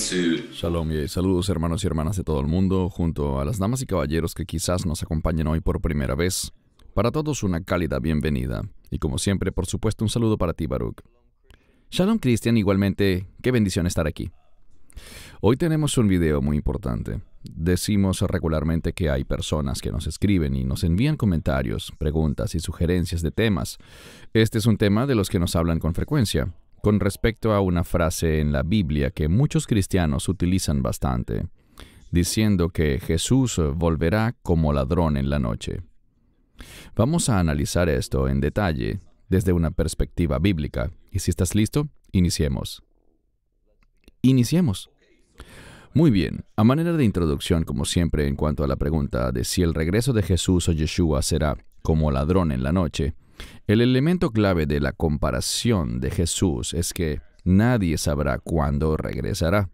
Shalom y saludos hermanos y hermanas de todo el mundo, junto a las damas y caballeros que quizás nos acompañen hoy por primera vez. Para todos una cálida bienvenida. Y como siempre, por supuesto, un saludo para ti, Baruch. Shalom Cristian, igualmente, qué bendición estar aquí. Hoy tenemos un video muy importante. Decimos regularmente que hay personas que nos escriben y nos envían comentarios, preguntas y sugerencias de temas. Este es un tema de los que nos hablan con frecuencia, con respecto a una frase en la Biblia que muchos cristianos utilizan bastante, diciendo que Jesús volverá como ladrón en la noche. Vamos a analizar esto en detalle desde una perspectiva bíblica. Y si estás listo, iniciemos. Iniciemos. Muy bien, a manera de introducción, como siempre, en cuanto a la pregunta de si el regreso de Jesús o Yeshua será como ladrón en la noche, el elemento clave de la comparación de Jesús es que nadie sabrá cuándo regresará.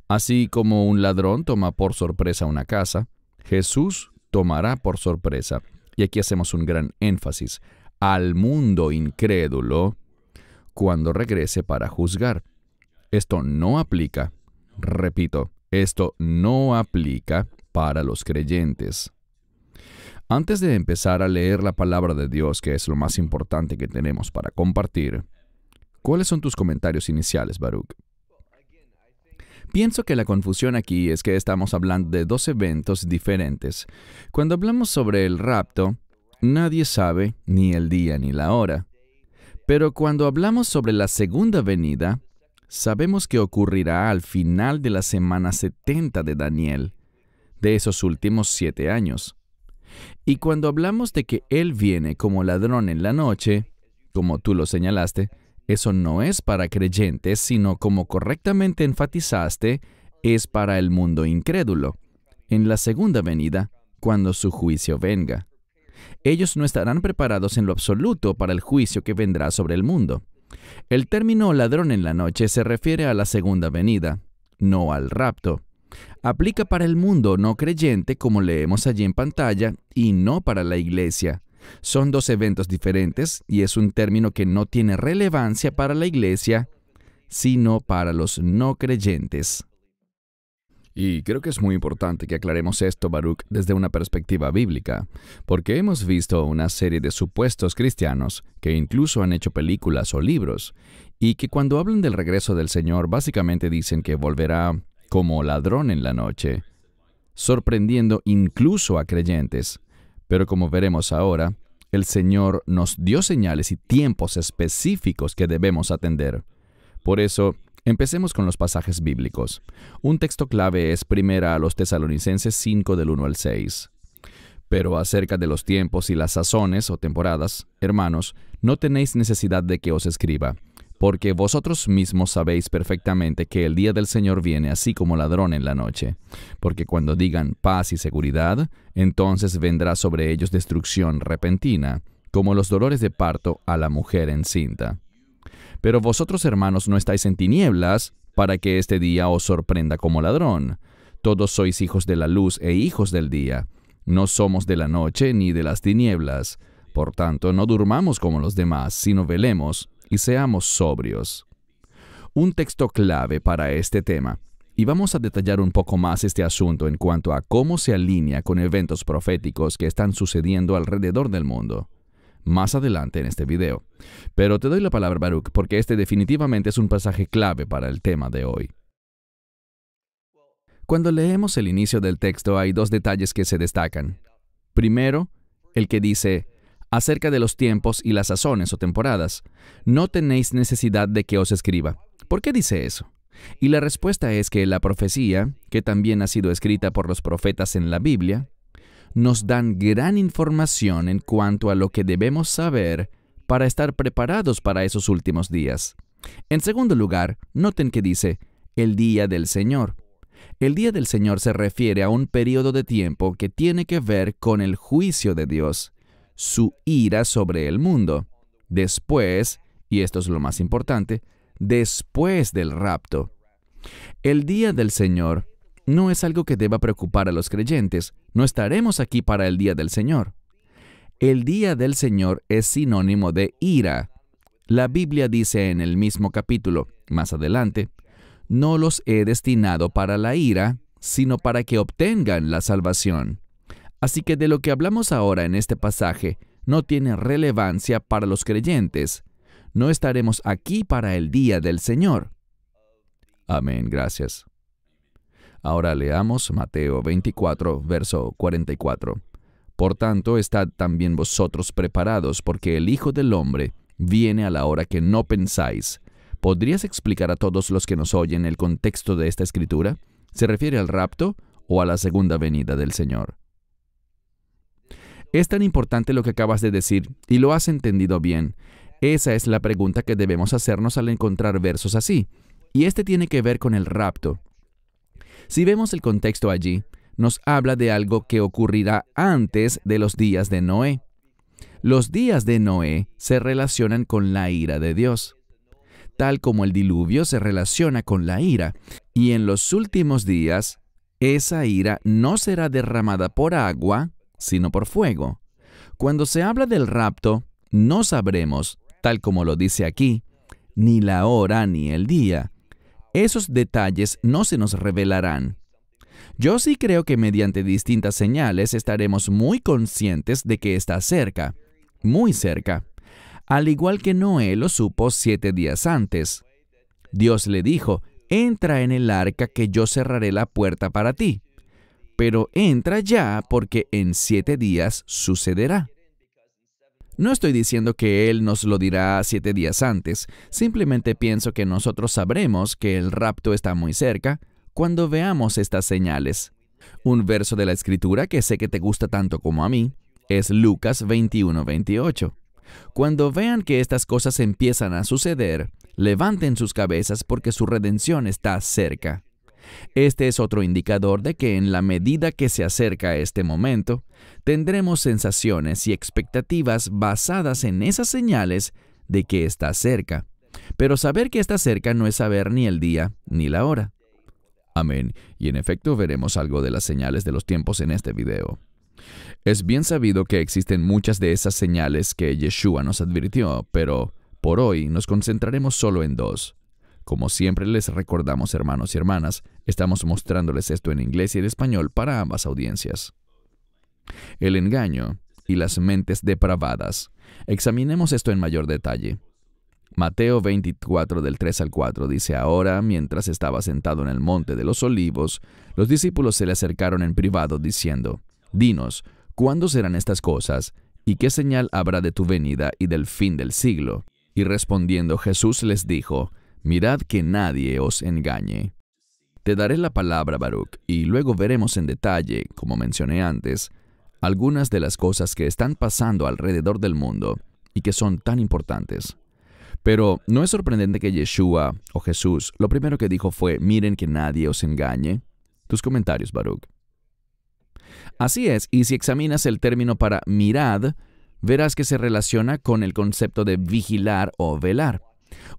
Así como un ladrón toma por sorpresa una casa, Jesús tomará por sorpresa, y aquí hacemos un gran énfasis, al mundo incrédulo cuando regrese para juzgar. Esto no aplica, repito, esto no aplica para los creyentes. Antes de empezar a leer la palabra de Dios, que es lo más importante que tenemos para compartir, ¿cuáles son tus comentarios iniciales, Baruch? Pienso que la confusión aquí es que estamos hablando de dos eventos diferentes. Cuando hablamos sobre el rapto, nadie sabe ni el día ni la hora. Pero cuando hablamos sobre la segunda venida, sabemos que ocurrirá al final de la semana 70 de Daniel, de esos últimos 7 años. Y cuando hablamos de que Él viene como ladrón en la noche, como tú lo señalaste, eso no es para creyentes, sino como correctamente enfatizaste, es para el mundo incrédulo, en la segunda venida, cuando su juicio venga. Ellos no estarán preparados en lo absoluto para el juicio que vendrá sobre el mundo. El término ladrón en la noche se refiere a la segunda venida, no al rapto. Aplica para el mundo no creyente, como leemos allí en pantalla, y no para la iglesia. Son dos eventos diferentes y es un término que no tiene relevancia para la iglesia, sino para los no creyentes. Y creo que es muy importante que aclaremos esto, Baruch, desde una perspectiva bíblica, porque hemos visto una serie de supuestos cristianos que incluso han hecho películas o libros, y que cuando hablan del regreso del Señor básicamente dicen que volverá como ladrón en la noche, sorprendiendo incluso a creyentes. Pero como veremos ahora, el Señor nos dio señales y tiempos específicos que debemos atender. Por eso, empecemos con los pasajes bíblicos. Un texto clave es 1 Tesalonicenses 5 del 1 al 6. Pero acerca de los tiempos y las sazones o temporadas, hermanos, no tenéis necesidad de que os escriba, porque vosotros mismos sabéis perfectamente que el día del Señor viene así como ladrón en la noche. Porque cuando digan paz y seguridad, entonces vendrá sobre ellos destrucción repentina, como los dolores de parto a la mujer encinta. Pero vosotros, hermanos, no estáis en tinieblas, para que este día os sorprenda como ladrón. Todos sois hijos de la luz e hijos del día. No somos de la noche ni de las tinieblas. Por tanto, no durmamos como los demás, sino velemos y seamos sobrios. Un texto clave para este tema, y vamos a detallar un poco más este asunto en cuanto a cómo se alinea con eventos proféticos que están sucediendo alrededor del mundo, más adelante en este video. Pero te doy la palabra, Baruch, porque este definitivamente es un pasaje clave para el tema de hoy. Cuando leemos el inicio del texto hay dos detalles que se destacan. Primero, el que dice, acerca de los tiempos y las sazones o temporadas, no tenéis necesidad de que os escriba. ¿Por qué dice eso? Y la respuesta es que la profecía, que también ha sido escrita por los profetas en la Biblia, nos dan gran información en cuanto a lo que debemos saber para estar preparados para esos últimos días. En segundo lugar, noten que dice, el día del Señor. El día del Señor se refiere a un periodo de tiempo que tiene que ver con el juicio de Dios, su ira sobre el mundo, después, y esto es lo más importante, después del rapto. El día del Señor no es algo que deba preocupar a los creyentes. No estaremos aquí para el día del Señor. El día del Señor es sinónimo de ira. La Biblia dice en el mismo capítulo, más adelante, no los he destinado para la ira, sino para que obtengan la salvación. Así que de lo que hablamos ahora en este pasaje no tiene relevancia para los creyentes. No estaremos aquí para el día del Señor. Amén, gracias. Ahora leamos Mateo 24, verso 44. Por tanto, estad también vosotros preparados, porque el Hijo del Hombre viene a la hora que no pensáis. ¿Podrías explicar a todos los que nos oyen el contexto de esta escritura? ¿Se refiere al rapto o a la segunda venida del Señor? Es tan importante lo que acabas de decir, y lo has entendido bien. Esa es la pregunta que debemos hacernos al encontrar versos así, y este tiene que ver con el rapto. Si vemos el contexto allí, nos habla de algo que ocurrirá antes de los días de Noé. Los días de Noé se relacionan con la ira de Dios, tal como el diluvio se relaciona con la ira, y en los últimos días, esa ira no será derramada por agua, sino por fuego. Cuando se habla del rapto, no sabremos, tal como lo dice aquí, ni la hora ni el día. Esos detalles no se nos revelarán. Yo sí creo que mediante distintas señales estaremos muy conscientes de que está cerca, muy cerca, al igual que Noé lo supo 7 días antes. Dios le dijo, entra en el arca que yo cerraré la puerta para ti. Pero entra ya porque en 7 días sucederá. No estoy diciendo que Él nos lo dirá 7 días antes, simplemente pienso que nosotros sabremos que el rapto está muy cerca cuando veamos estas señales. Un verso de la Escritura que sé que te gusta tanto como a mí es Lucas 21:28. Cuando vean que estas cosas empiezan a suceder, levanten sus cabezas porque su redención está cerca. Este es otro indicador de que en la medida que se acerca este momento, tendremos sensaciones y expectativas basadas en esas señales de que está cerca. Pero saber que está cerca no es saber ni el día ni la hora. Amén. Y en efecto veremos algo de las señales de los tiempos en este video. Es bien sabido que existen muchas de esas señales que Yeshua nos advirtió, pero por hoy nos concentraremos solo en 2. Como siempre les recordamos, hermanos y hermanas, estamos mostrándoles esto en inglés y en español para ambas audiencias. El engaño y las mentes depravadas. Examinemos esto en mayor detalle. Mateo 24 del 3 al 4 dice, ahora, mientras estaba sentado en el monte de los olivos, los discípulos se le acercaron en privado diciendo, dinos, ¿cuándo serán estas cosas? ¿Y qué señal habrá de tu venida y del fin del siglo? Y respondiendo Jesús les dijo, mirad que nadie os engañe. Te daré la palabra, Baruch, y luego veremos en detalle, como mencioné antes, algunas de las cosas que están pasando alrededor del mundo y que son tan importantes. Pero ¿no es sorprendente que Yeshua, o Jesús, lo primero que dijo fue, miren que nadie os engañe? Tus comentarios, Baruch. Así es, y si examinas el término para mirad, verás que se relaciona con el concepto de vigilar o velar.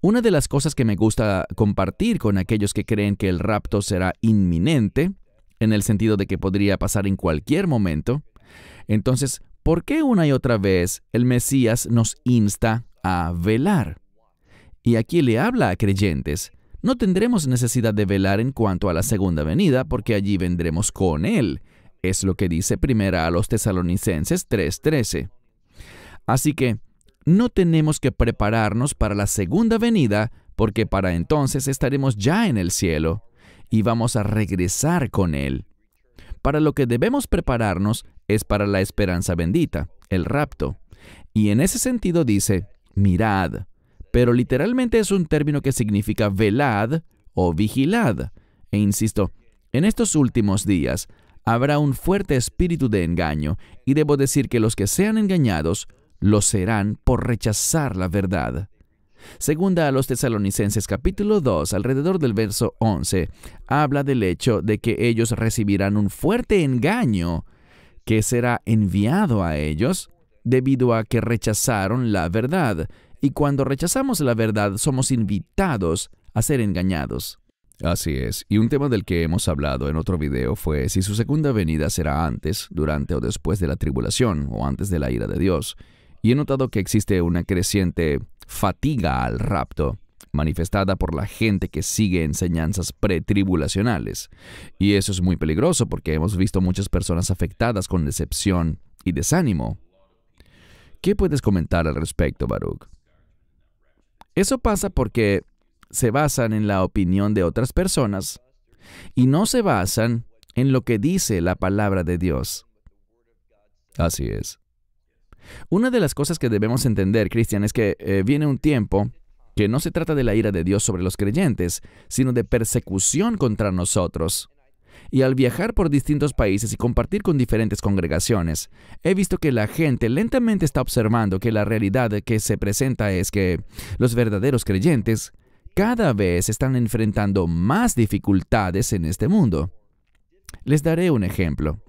Una de las cosas que me gusta compartir con aquellos que creen que el rapto será inminente, en el sentido de que podría pasar en cualquier momento, entonces, ¿por qué una y otra vez el Mesías nos insta a velar? Y aquí le habla a creyentes. No tendremos necesidad de velar en cuanto a la segunda venida, porque allí vendremos con Él. Es lo que dice primera a los Tesalonicenses 3:13. Así que, no tenemos que prepararnos para la segunda venida, porque para entonces estaremos ya en el cielo y vamos a regresar con Él. Para lo que debemos prepararnos es para la esperanza bendita, el rapto. Y en ese sentido dice, mirad, pero literalmente es un término que significa velad o vigilad. E insisto, en estos últimos días habrá un fuerte espíritu de engaño, y debo decir que los que sean engañados lo serán por rechazar la verdad. Segunda a los Tesalonicenses capítulo 2, alrededor del verso 11, habla del hecho de que ellos recibirán un fuerte engaño que será enviado a ellos debido a que rechazaron la verdad. Y cuando rechazamos la verdad, somos invitados a ser engañados. Así es, y un tema del que hemos hablado en otro video fue si su segunda venida será antes, durante o después de la tribulación o antes de la ira de Dios. Y he notado que existe una creciente fatiga al rapto. manifestada por la gente que sigue enseñanzas pretribulacionales. Y eso es muy peligroso porque hemos visto muchas personas afectadas con decepción y desánimo. ¿Qué puedes comentar al respecto, Baruch? Eso pasa porque se basan en la opinión de otras personas y no se basan en lo que dice la palabra de Dios. Así es. Una de las cosas que debemos entender, Cristian, es que viene un tiempo que no se trata de la ira de Dios sobre los creyentes, sino de persecución contra nosotros. Y al viajar por distintos países y compartir con diferentes congregaciones, he visto que la gente lentamente está observando que la realidad que se presenta es que los verdaderos creyentes cada vez están enfrentando más dificultades en este mundo. Les daré un ejemplo.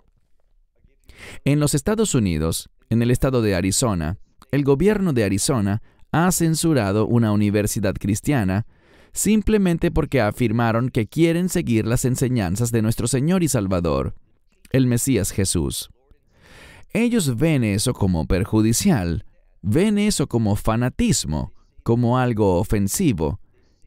En los Estados Unidos, en el estado de Arizona, el gobierno de Arizona ha censurado una universidad cristiana simplemente porque afirmaron que quieren seguir las enseñanzas de nuestro Señor y Salvador, el Mesías Jesús. Ellos ven eso como perjudicial, ven eso como fanatismo, como algo ofensivo,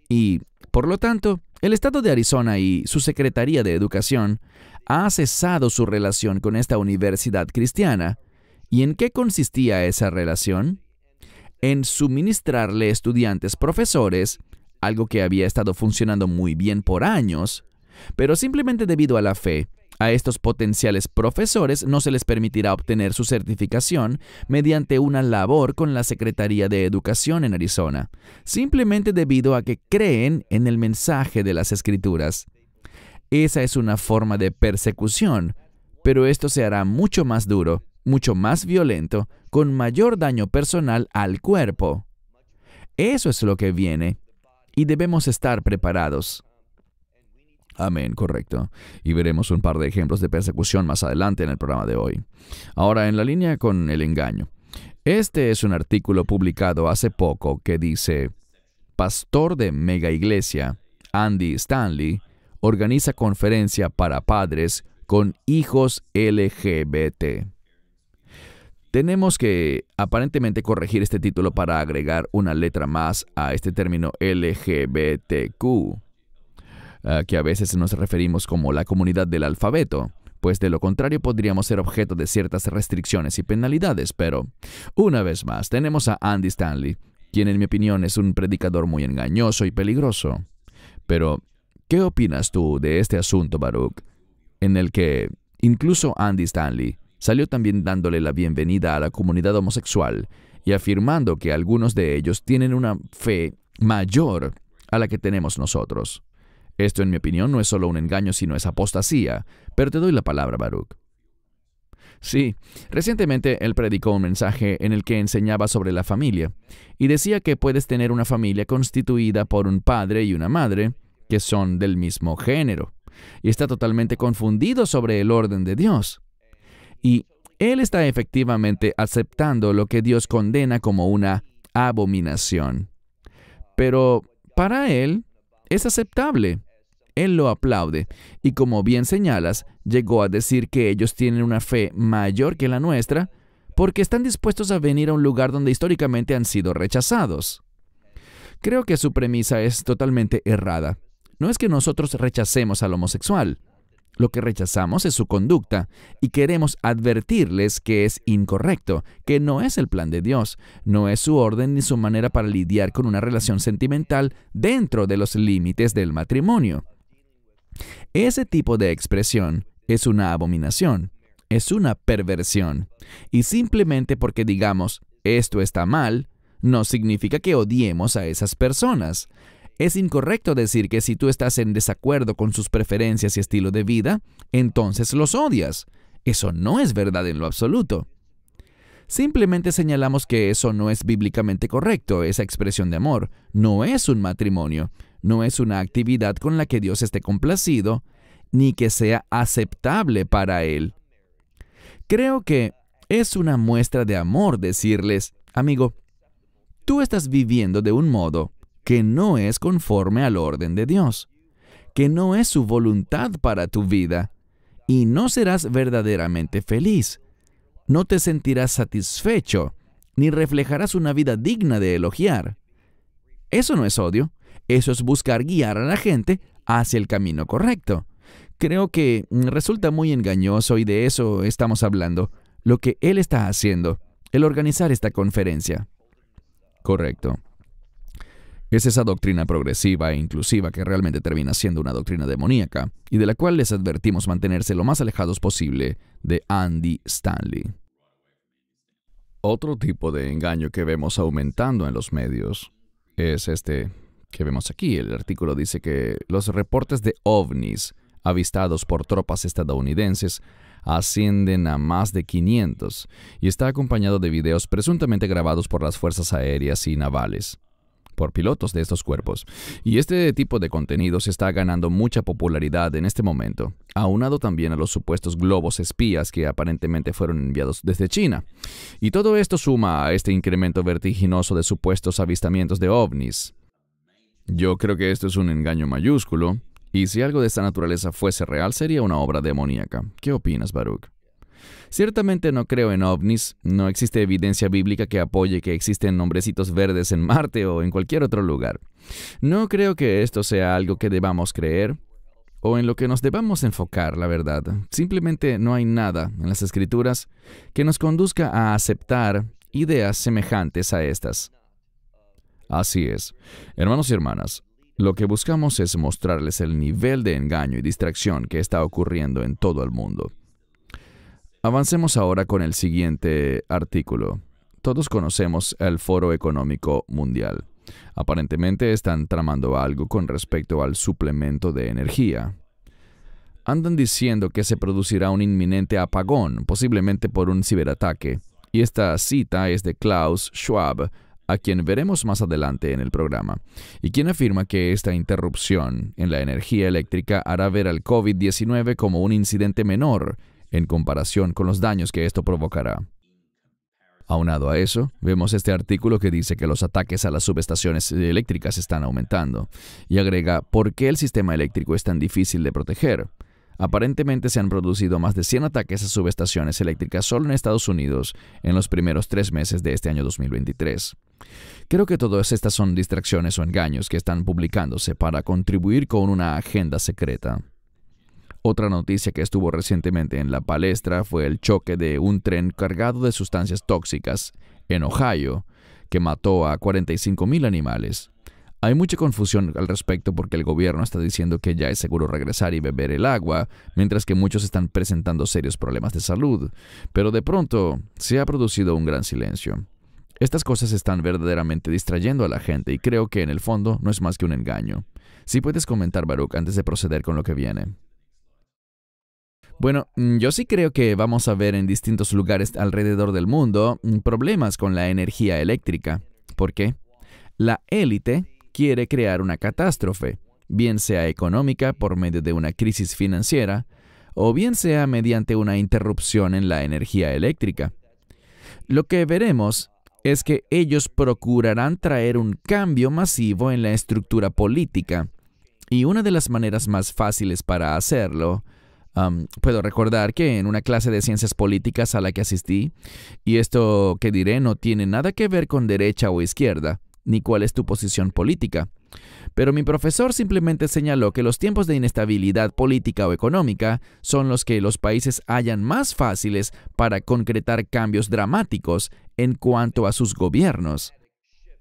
y, por lo tanto, el estado de Arizona y su Secretaría de Educación ha cesado su relación con esta universidad cristiana. ¿Y en qué consistía esa relación? En suministrarle estudiantes profesores, algo que había estado funcionando muy bien por años, pero simplemente debido a la fe, a estos potenciales profesores no se les permitirá obtener su certificación mediante una labor con la Secretaría de Educación en Arizona, simplemente debido a que creen en el mensaje de las Escrituras. Esa es una forma de persecución, pero esto se hará mucho más duro, mucho más violento, con mayor daño personal al cuerpo. Eso es lo que viene, y debemos estar preparados. Amén, correcto. Y veremos un par de ejemplos de persecución más adelante en el programa de hoy. Ahora, en la línea con el engaño. Este es un artículo publicado hace poco que dice: pastor de mega iglesia, Andy Stanley, organiza conferencia para padres con hijos LGBT. Tenemos que aparentemente corregir este título para agregar una letra más a este término LGBTQ, que a veces nos referimos como la comunidad del alfabeto, pues de lo contrario podríamos ser objeto de ciertas restricciones y penalidades. Pero, una vez más, tenemos a Andy Stanley, quien en mi opinión es un predicador muy engañoso y peligroso. Pero, ¿qué opinas tú de este asunto, Baruch, en el que incluso Andy Stanley salió también dándole la bienvenida a la comunidad homosexual y afirmando que algunos de ellos tienen una fe mayor a la que tenemos nosotros? Esto, en mi opinión, no es solo un engaño, sino es apostasía. Pero te doy la palabra, Baruch. Sí, recientemente él predicó un mensaje en el que enseñaba sobre la familia, y decía que puedes tener una familia constituida por un padre y una madre que son del mismo género, y está totalmente confundido sobre el orden de Dios. Y él está efectivamente aceptando lo que Dios condena como una abominación. Pero para él es aceptable. Él lo aplaude, y como bien señalas, llegó a decir que ellos tienen una fe mayor que la nuestra porque están dispuestos a venir a un lugar donde históricamente han sido rechazados. Creo que su premisa es totalmente errada. No es que nosotros rechacemos al homosexual. Lo que rechazamos es su conducta, y queremos advertirles que es incorrecto, que no es el plan de Dios, no es su orden ni su manera para lidiar con una relación sentimental dentro de los límites del matrimonio. Ese tipo de expresión es una abominación, es una perversión, y simplemente porque digamos esto está mal, no significa que odiemos a esas personas. Es incorrecto decir que si tú estás en desacuerdo con sus preferencias y estilo de vida, entonces los odias. Eso no es verdad en lo absoluto. Simplemente señalamos que eso no es bíblicamente correcto, esa expresión de amor. No es un matrimonio, no es una actividad con la que Dios esté complacido, ni que sea aceptable para Él. Creo que es una muestra de amor decirles: amigo, tú estás viviendo de un modo que no es conforme al orden de Dios, que no es su voluntad para tu vida, y no serás verdaderamente feliz. No te sentirás satisfecho, ni reflejarás una vida digna de elogiar. Eso no es odio, Eso es buscar guiar a la gente hacia el camino correcto. Creo que resulta muy engañoso y de eso estamos hablando, lo que él está haciendo, el organizar esta conferencia. Correcto. Es esa doctrina progresiva e inclusiva que realmente termina siendo una doctrina demoníaca y de la cual les advertimos mantenerse lo más alejados posible de Andy Stanley. Otro tipo de engaño que vemos aumentando en los medios es este que vemos aquí. El artículo dice que los reportes de ovnis avistados por tropas estadounidenses ascienden a más de 500 y está acompañado de videos presuntamente grabados por las fuerzas aéreas y navales, por pilotos de estos cuerpos. Y este tipo de contenidos está ganando mucha popularidad en este momento, aunado también a los supuestos globos espías que aparentemente fueron enviados desde China. Y todo esto suma a este incremento vertiginoso de supuestos avistamientos de ovnis. Yo creo que esto es un engaño mayúsculo, y si algo de esta naturaleza fuese real, sería una obra demoníaca. ¿Qué opinas, Baruch? Ciertamente no creo en ovnis. No existe evidencia bíblica que apoye que existen hombrecitos verdes en Marte o en cualquier otro lugar. No creo que esto sea algo que debamos creer o en lo que nos debamos enfocar, la verdad. Simplemente no hay nada en las Escrituras que nos conduzca a aceptar ideas semejantes a estas. Así es. Hermanos y hermanas, lo que buscamos es mostrarles el nivel de engaño y distracción que está ocurriendo en todo el mundo. Avancemos ahora con el siguiente artículo. Todos conocemos el Foro Económico Mundial. Aparentemente están tramando algo con respecto al suplemento de energía. Andan diciendo que se producirá un inminente apagón, posiblemente por un ciberataque. Y esta cita es de Klaus Schwab, a quien veremos más adelante en el programa, y quien afirma que esta interrupción en la energía eléctrica hará ver al COVID-19 como un incidente menor en comparación con los daños que esto provocará. Aunado a eso, vemos este artículo que dice que los ataques a las subestaciones eléctricas están aumentando, y agrega ¿por qué el sistema eléctrico es tan difícil de proteger? Aparentemente se han producido más de 100 ataques a subestaciones eléctricas solo en Estados Unidos en los primeros 3 meses de este año 2023. Creo que todas estas son distracciones o engaños que están publicándose para contribuir con una agenda secreta. Otra noticia que estuvo recientemente en la palestra fue el choque de un tren cargado de sustancias tóxicas en Ohio, que mató a 45,000 animales. Hay mucha confusión al respecto porque el gobierno está diciendo que ya es seguro regresar y beber el agua, mientras que muchos están presentando serios problemas de salud. Pero de pronto se ha producido un gran silencio. Estas cosas están verdaderamente distrayendo a la gente y creo que en el fondo no es más que un engaño. Si puedes comentar, Baruch, antes de proceder con lo que viene. Bueno, yo sí creo que vamos a ver en distintos lugares alrededor del mundo problemas con la energía eléctrica. ¿Por qué? La élite quiere crear una catástrofe, bien sea económica por medio de una crisis financiera, o bien sea mediante una interrupción en la energía eléctrica. Lo que veremos es que ellos procurarán traer un cambio masivo en la estructura política, y una de las maneras más fáciles para hacerlo, puedo recordar que en una clase de ciencias políticas a la que asistí, y esto que diré no tiene nada que ver con derecha o izquierda, ni cuál es tu posición política. Pero mi profesor simplemente señaló que los tiempos de inestabilidad política o económica son los que los países hallan más fáciles para concretar cambios dramáticos en cuanto a sus gobiernos.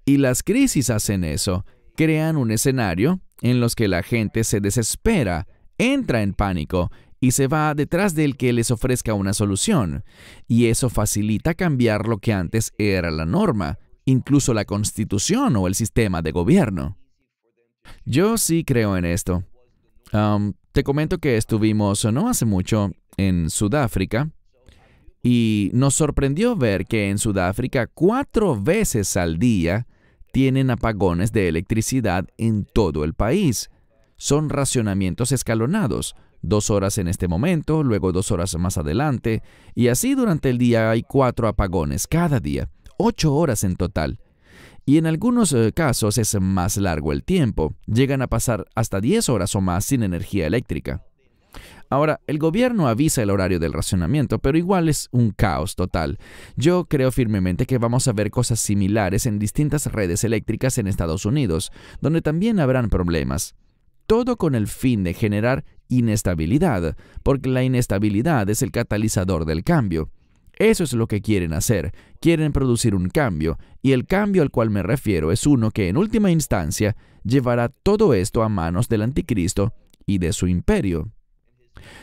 Y las crisis hacen eso, crean un escenario en los que la gente se desespera, entra en pánico y se va detrás del que les ofrezca una solución. Y eso facilita cambiar lo que antes era la norma, incluso la constitución o el sistema de gobierno. Yo sí creo en esto. Te comento que estuvimos no hace mucho en Sudáfrica y nos sorprendió ver que en Sudáfrica 4 veces al día tienen apagones de electricidad en todo el país. Son racionamientos escalonados, 2 horas en este momento, luego 2 horas más adelante, y así durante el día hay 4 apagones cada día. 8 horas en total. Y en algunos casos es más largo el tiempo. Llegan a pasar hasta 10 horas o más sin energía eléctrica. Ahora, el gobierno avisa el horario del racionamiento, pero igual es un caos total. Yo creo firmemente que vamos a ver cosas similares en distintas redes eléctricas en Estados Unidos, donde también habrán problemas. Todo con el fin de generar inestabilidad, porque la inestabilidad es el catalizador del cambio. Eso es lo que quieren hacer. Quieren producir un cambio, y el cambio al cual me refiero es uno que en última instancia llevará todo esto a manos del anticristo y de su imperio.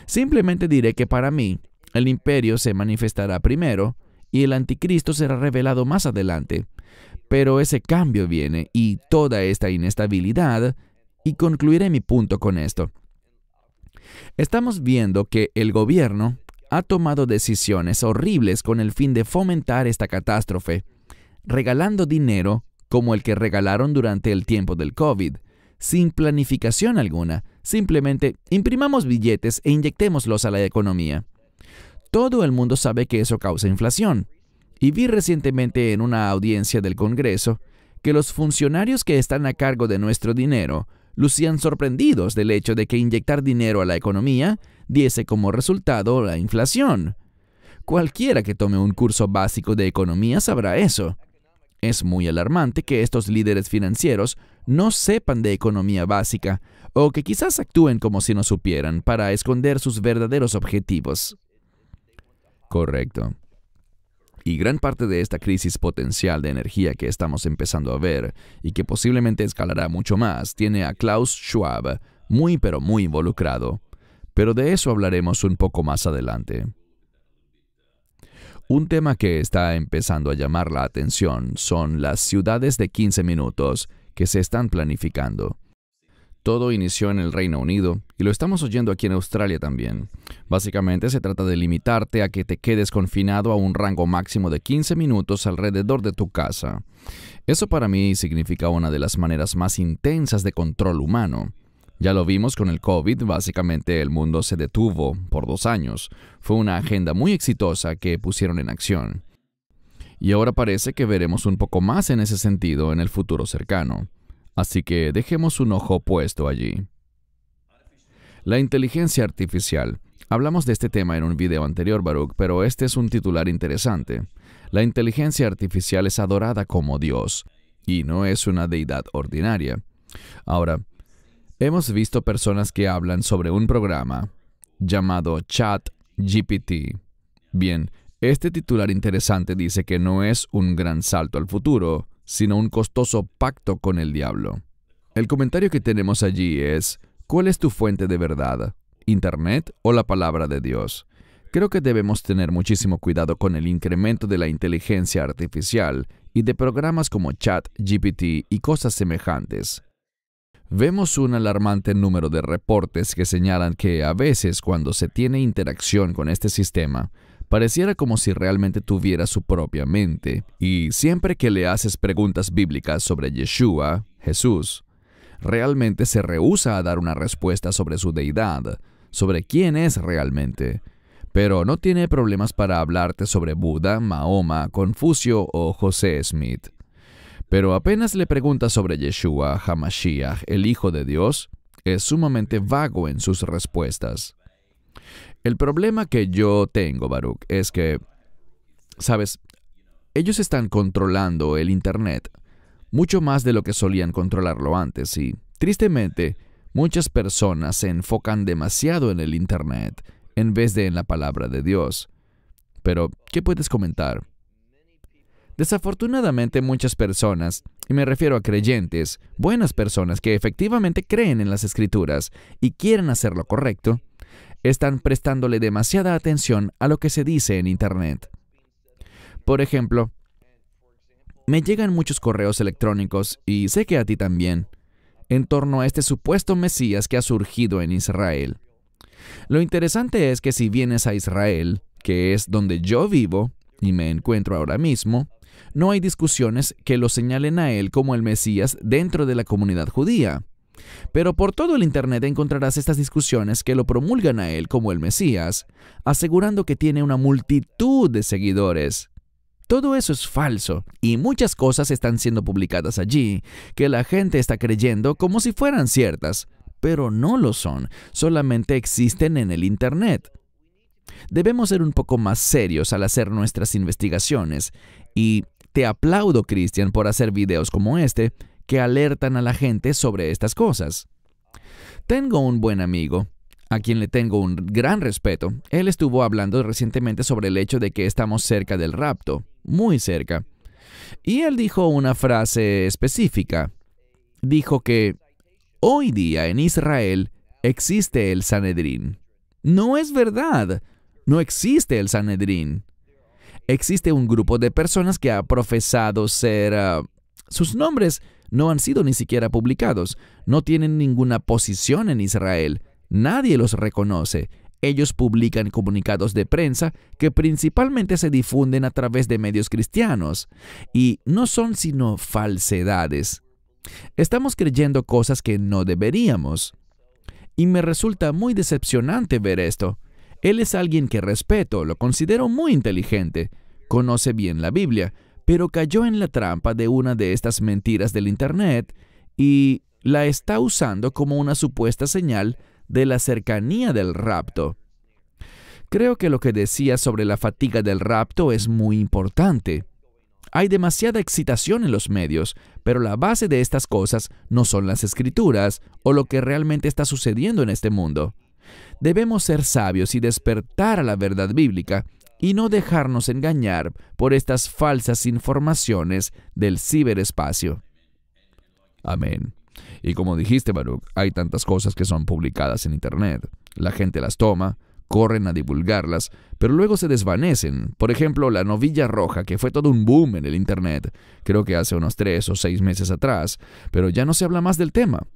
Simplemente diré que para mí, el imperio se manifestará primero y el anticristo será revelado más adelante. Pero ese cambio viene y toda esta inestabilidad, y concluiré mi punto con esto. Estamos viendo que el gobierno ha tomado decisiones horribles con el fin de fomentar esta catástrofe, regalando dinero como el que regalaron durante el tiempo del COVID, sin planificación alguna. Simplemente imprimamos billetes e inyectémoslos a la economía. Todo el mundo sabe que eso causa inflación. Y vi recientemente en una audiencia del Congreso que los funcionarios que están a cargo de nuestro dinero lucían sorprendidos del hecho de que inyectar dinero a la economía diese como resultado la inflación. Cualquiera que tome un curso básico de economía sabrá eso. Es muy alarmante que estos líderes financieros no sepan de economía básica, o que quizás actúen como si no supieran para esconder sus verdaderos objetivos. Correcto. Y gran parte de esta crisis potencial de energía que estamos empezando a ver, y que posiblemente escalará mucho más, tiene a Klaus Schwab muy pero muy involucrado. Pero de eso hablaremos un poco más adelante. Un tema que está empezando a llamar la atención son las ciudades de 15 minutos que se están planificando. Todo inició en el Reino Unido y lo estamos oyendo aquí en Australia también. Básicamente se trata de limitarte a que te quedes confinado a un rango máximo de 15 minutos alrededor de tu casa. Eso para mí significa una de las maneras más intensas de control humano. Ya lo vimos con el COVID, básicamente el mundo se detuvo por 2 años. Fue una agenda muy exitosa que pusieron en acción. Y ahora parece que veremos un poco más en ese sentido en el futuro cercano. Así que dejemos un ojo puesto allí. La inteligencia artificial. Hablamos de este tema en un video anterior, Baruch, pero este es un titular interesante. La inteligencia artificial es adorada como Dios, y no es una deidad ordinaria. Ahora, hemos visto personas que hablan sobre un programa llamado ChatGPT. Bien, este titular interesante dice que no es un gran salto al futuro, sino un costoso pacto con el diablo. El comentario que tenemos allí es: ¿cuál es tu fuente de verdad? ¿Internet o la palabra de Dios? Creo que debemos tener muchísimo cuidado con el incremento de la inteligencia artificial y de programas como ChatGPT y cosas semejantes. Vemos un alarmante número de reportes que señalan que a veces cuando se tiene interacción con este sistema, pareciera como si realmente tuviera su propia mente, y siempre que le haces preguntas bíblicas sobre Yeshua, Jesús, realmente se rehúsa a dar una respuesta sobre su deidad, sobre quién es realmente, pero no tiene problemas para hablarte sobre Buda, Mahoma, Confucio o José Smith. Pero apenas le preguntas sobre Yeshua HaMashiach, el Hijo de Dios, es sumamente vago en sus respuestas. El problema que yo tengo, Baruch, es que, ¿sabes? Ellos están controlando el Internet mucho más de lo que solían controlarlo antes y, tristemente, muchas personas se enfocan demasiado en el Internet en vez de en la palabra de Dios. Pero, ¿qué puedes comentar? Desafortunadamente muchas personas, y me refiero a creyentes, buenas personas que efectivamente creen en las Escrituras y quieren hacer lo correcto, están prestándole demasiada atención a lo que se dice en Internet. Por ejemplo, me llegan muchos correos electrónicos, y sé que a ti también, en torno a este supuesto Mesías que ha surgido en Israel. Lo interesante es que si vienes a Israel, que es donde yo vivo y me encuentro ahora mismo, no hay discusiones que lo señalen a él como el Mesías dentro de la comunidad judía. Pero por todo el Internet encontrarás estas discusiones que lo promulgan a él como el Mesías, asegurando que tiene una multitud de seguidores. Todo eso es falso, y muchas cosas están siendo publicadas allí que la gente está creyendo como si fueran ciertas, pero no lo son, solamente existen en el Internet. Debemos ser un poco más serios al hacer nuestras investigaciones, y te aplaudo, Christian, por hacer videos como este que alertan a la gente sobre estas cosas. Tengo un buen amigo, a quien le tengo un gran respeto. Él estuvo hablando recientemente sobre el hecho de que estamos cerca del rapto, muy cerca. Y él dijo una frase específica. Dijo que hoy día en Israel existe el Sanedrín. No es verdad. No existe el Sanedrín. Existe un grupo de personas que ha profesado ser... sus nombres no han sido ni siquiera publicados. No tienen ninguna posición en Israel. Nadie los reconoce. Ellos publican comunicados de prensa que principalmente se difunden a través de medios cristianos. Y no son sino falsedades. Estamos creyendo cosas que no deberíamos. Y me resulta muy decepcionante ver esto. Él es alguien que respeto, lo considero muy inteligente, conoce bien la Biblia, pero cayó en la trampa de una de estas mentiras del Internet y la está usando como una supuesta señal de la cercanía del rapto. Creo que lo que decía sobre la fatiga del rapto es muy importante. Hay demasiada excitación en los medios, pero la base de estas cosas no son las Escrituras o lo que realmente está sucediendo en este mundo. Debemos ser sabios y despertar a la verdad bíblica y no dejarnos engañar por estas falsas informaciones del ciberespacio. Amén. Y como dijiste, Baruch, hay tantas cosas que son publicadas en Internet. La gente las toma, corren a divulgarlas, pero luego se desvanecen. Por ejemplo, la novilla roja, que fue todo un boom en el Internet, creo que hace unos 3 o 6 meses atrás, pero ya no se habla más del tema.